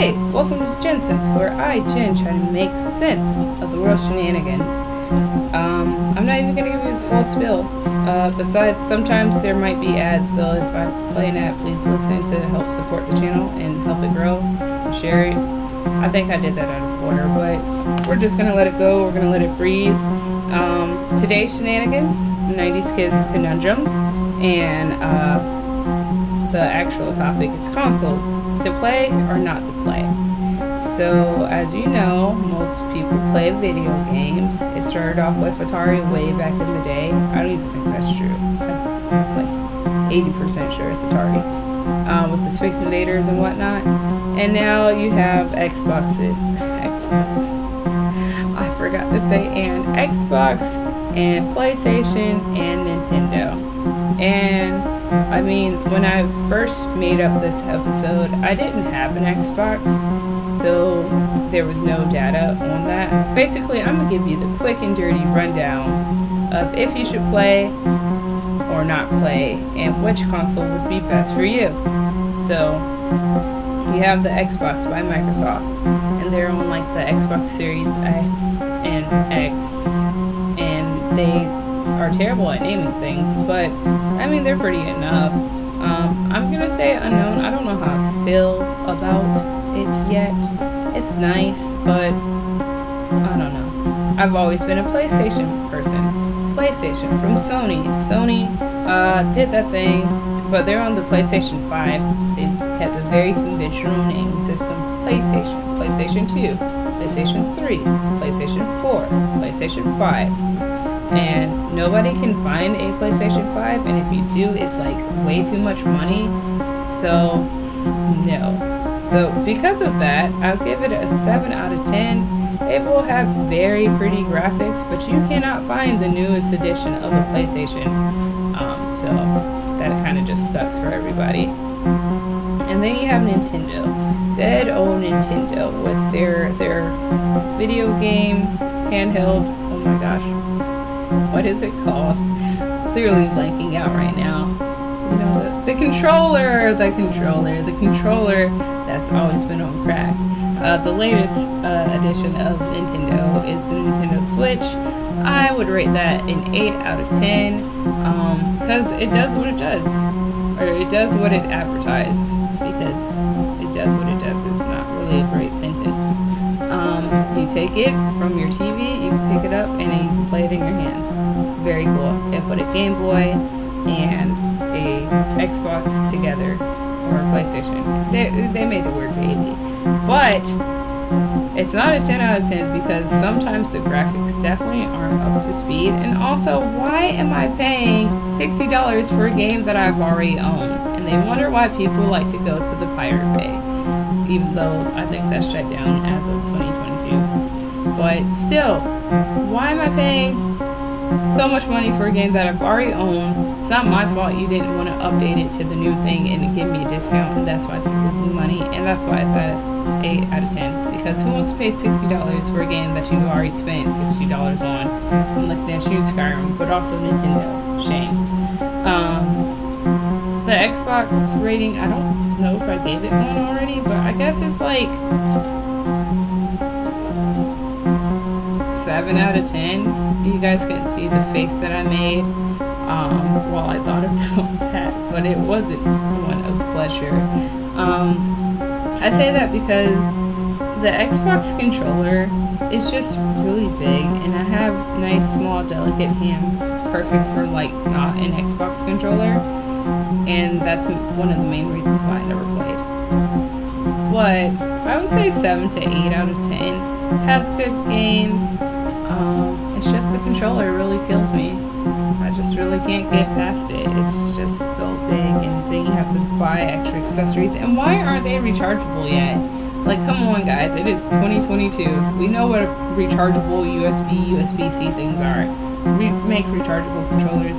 Hey, welcome to Jensense, where I, Jen, try to make sense of the world's shenanigans. I'm not even going to give you the full spill. Besides, sometimes there might be ads, so if I play an ad, please listen to help support the channel and help it grow and share it. I think I did that out of order, but we're just going to let it go. We're going to let it breathe. Today's shenanigans, 90s Kids Conundrums, and the actual topic is consoles, to play or not to play. So as you know, most people play video games. It started off with Atari way back in the day. I don't even think that's true. I'm like 80% sure it's Atari, with the Space Invaders and whatnot. And now you have Xbox. I forgot to say and Xbox and PlayStation and Nintendo. And I mean, when I first made up this episode, I didn't have an Xbox, so there was no data on that. Basically, I'm going to give you the quick and dirty rundown of if you should play or not play, and which console would be best for you. So, you have the Xbox by Microsoft, and they're on like the Xbox Series S and X, and they are terrible at naming things, but I mean, they're pretty enough. I'm gonna say unknown. I don't know how I feel about it yet. It's nice, but I don't know. I've always been a PlayStation person. PlayStation from Sony. Sony did that thing, but they're on the PlayStation 5. They've kept a very conventional naming system. PlayStation, PlayStation 2, PlayStation 3, PlayStation 4, PlayStation 5. And nobody can find a PlayStation 5, and if you do, it's like way too much money, so no. So because of that, I'll give it a 7 out of 10. It will have very pretty graphics, but you cannot find the newest edition of a PlayStation, so that kind of just sucks for everybody. And then you have Nintendo. Good old Nintendo with their video game handheld, oh my gosh, what is it called? Clearly blanking out right now. You know, the controller that's always been on crack. The latest edition of Nintendo is the Nintendo Switch. I would rate that an 8 out of 10, because it does what it does. Or it does what it advertised, because it does what it does. It's not really a great sentence. You take it from your TV, you can pick it up, and then you can play it in your hands. Very cool. It put a Game Boy and a Xbox together, or a PlayStation. They made the word baby. But it's not a 10 out of 10 because sometimes the graphics definitely aren't up to speed. And also, why am I paying $60 for a game that I've already owned? And they wonder why people like to go to the Pirate Bay, even though I think that's shut down as of 2022. But still, why am I paying so much money for a game that I've already owned? It's not my fault you didn't want to update it to the new thing and give me a discount, and that's why they're losing money, and that's why it's at 8 out of 10. Because who wants to pay $60 for a game that you've already spent $60 on? I'm looking at you, Skyrim, but also Nintendo. Shame. The Xbox rating, I don't know if I gave it one already, but I guess it's like 7 out of 10. You guys couldn't see the face that I made while I thought about that, but it wasn't one of pleasure. I say that because the Xbox controller is just really big, and I have nice, small, delicate hands, perfect for like not an Xbox controller, and that's one of the main reasons why I never played. But I would say 7 to 8 out of 10. Has good games. It's just the controller really kills me. I just really can't get past it. It's just so big, and then you have to buy extra accessories. And why aren't they rechargeable yet? Like, come on, guys. It is 2022. We know what rechargeable USB-C things are. Make rechargeable controllers,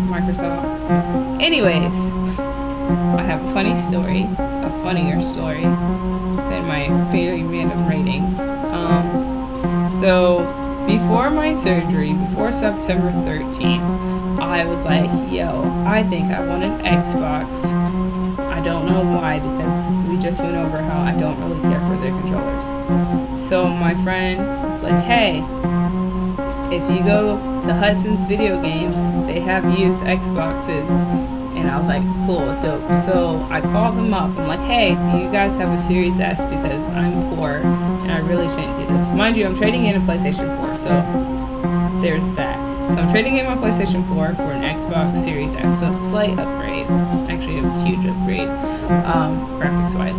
Microsoft. Anyways, I have a funny story, a funnier story than my very random ratings. So before my surgery, before September 13th, I was like, yo, I think I want an Xbox. I I don't know why, because we just went over how I don't really care for their controllers. So my friend was like, hey, if you go to Hudson's Video Games, they have used Xboxes. And I was like, cool, dope. So I called them up. I'm like, hey, do you guys have a Series S? Because I'm poor and I really shouldn't do this. Mind you, I'm trading in a PlayStation 4, so there's that. So I'm trading in my PlayStation 4 for an Xbox Series S. So a slight upgrade. Actually, a huge upgrade. Graphics-wise,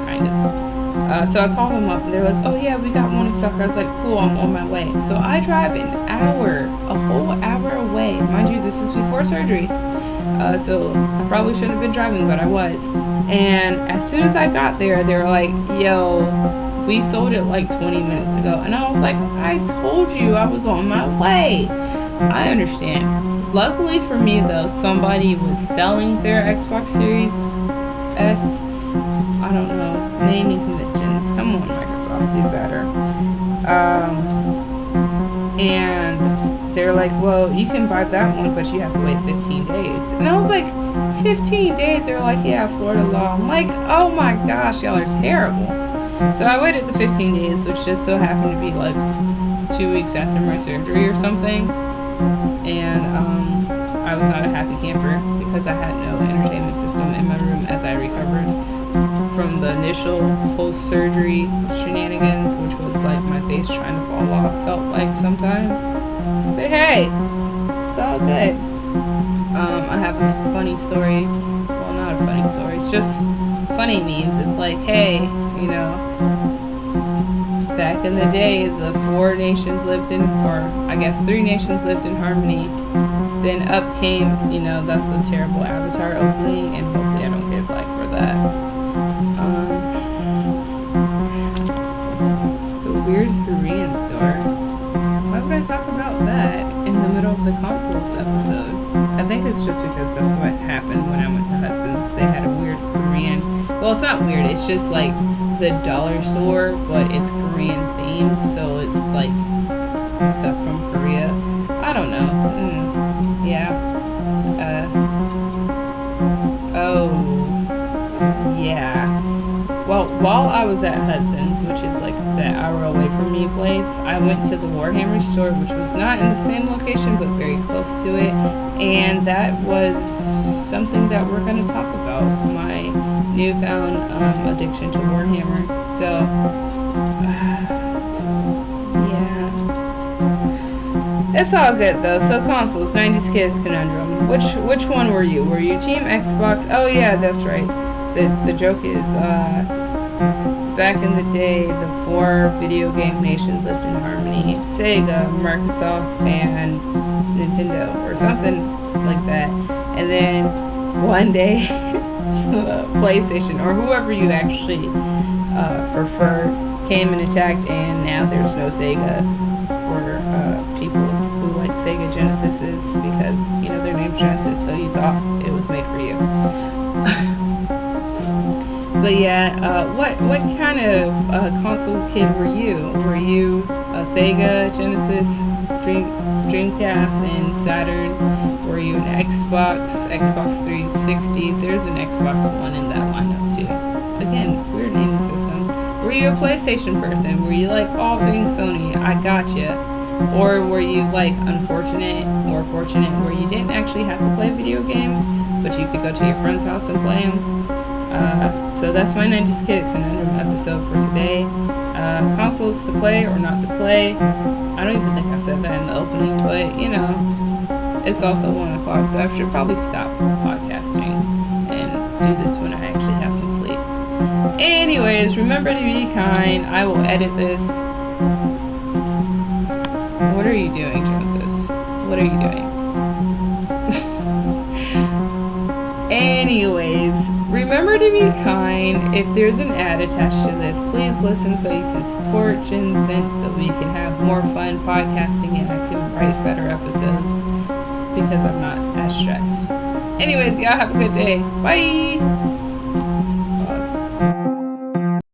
kind of. So I called them up and they're like, oh yeah, we got one in stock. I was like, cool, I'm on my way. So I drive a whole hour away. Mind you, this is before surgery. So I probably shouldn't have been driving, but I was. And as soon as I got there, they were like, yo, we sold it like 20 minutes ago. And I was like, I told you I was on my way. I understand. Luckily for me, though, somebody was selling their Xbox Series S. I don't know. Naming conventions. Come on, Microsoft, do better. And they're like, well, you can buy that one, but you have to wait 15 days. And I was like, 15 days? They're like, yeah, Florida law. I'm like, oh my gosh, y'all are terrible. So I waited the 15 days, which just so happened to be like 2 weeks after my surgery or something. And I was not a happy camper because I had no entertainment system in my room as I recovered from the initial post-surgery shenanigans, which was like my face trying to fall off, felt like sometimes. But hey, it's all good. I have this funny story. Well, not a funny story. It's just funny memes. It's like, hey, you know, back in the day, the 4 nations lived in, or I guess 3 nations lived in harmony. Then up came, you know, that's the terrible Avatar opening, and hopefully I don't get flagged for that. The weird Korean store. Why would I talk about that in the middle of the consoles episode? I think it's just because that's what happened when I went to Hudson. They had a weird Korean, well, it's not weird, it's just like the dollar store, but it's Korean themed, so it's like stuff from Korea. I don't know. Yeah. Yeah. Well, while I was at Hudson's, which is like that hour away from me place, I went to the Warhammer store, which was not in the same location, but very close to it. And that was something that we're going to talk about, my newfound addiction to Warhammer. So, yeah. It's all good though. So consoles, 90s kid conundrum. Which one were you? Were you Team Xbox? Oh yeah, that's right. The joke is, back in the day, the 4 video game nations lived in harmony. Sega, Microsoft, and Nintendo, or something like that. And then one day, PlayStation, or whoever you actually prefer, came and attacked, and now there's no Sega for people who like Sega Genesises, because, you know, their name's Genesis, so you thought it was made for you. But yeah, what kind of console kid were you? Were you a Sega, Genesis, Dreamcast, and Saturn? Were you an Xbox 360? There's an Xbox One in that lineup too. Again, weird naming system. Were you a PlayStation person? Were you like all things Sony? I gotcha. Or were you like unfortunate or fortunate where you didn't actually have to play video games, but you could go to your friend's house and play them? So that's my 90s Kid Conundrum episode for today. Consoles to play or not to play. I don't even think I said that in the opening, but you know, it's also 1 o'clock, so I should probably stop podcasting and do this when I actually have some sleep. Anyways, remember to be kind. I will edit this. What are you doing, Genesis? What are you doing? Anyways, remember to be kind. If there's an ad attached to this, please listen so you can support Gen Sense, so we can have more fun podcasting and I can write better episodes because I'm not as stressed. Anyways, y'all have a good day. Bye!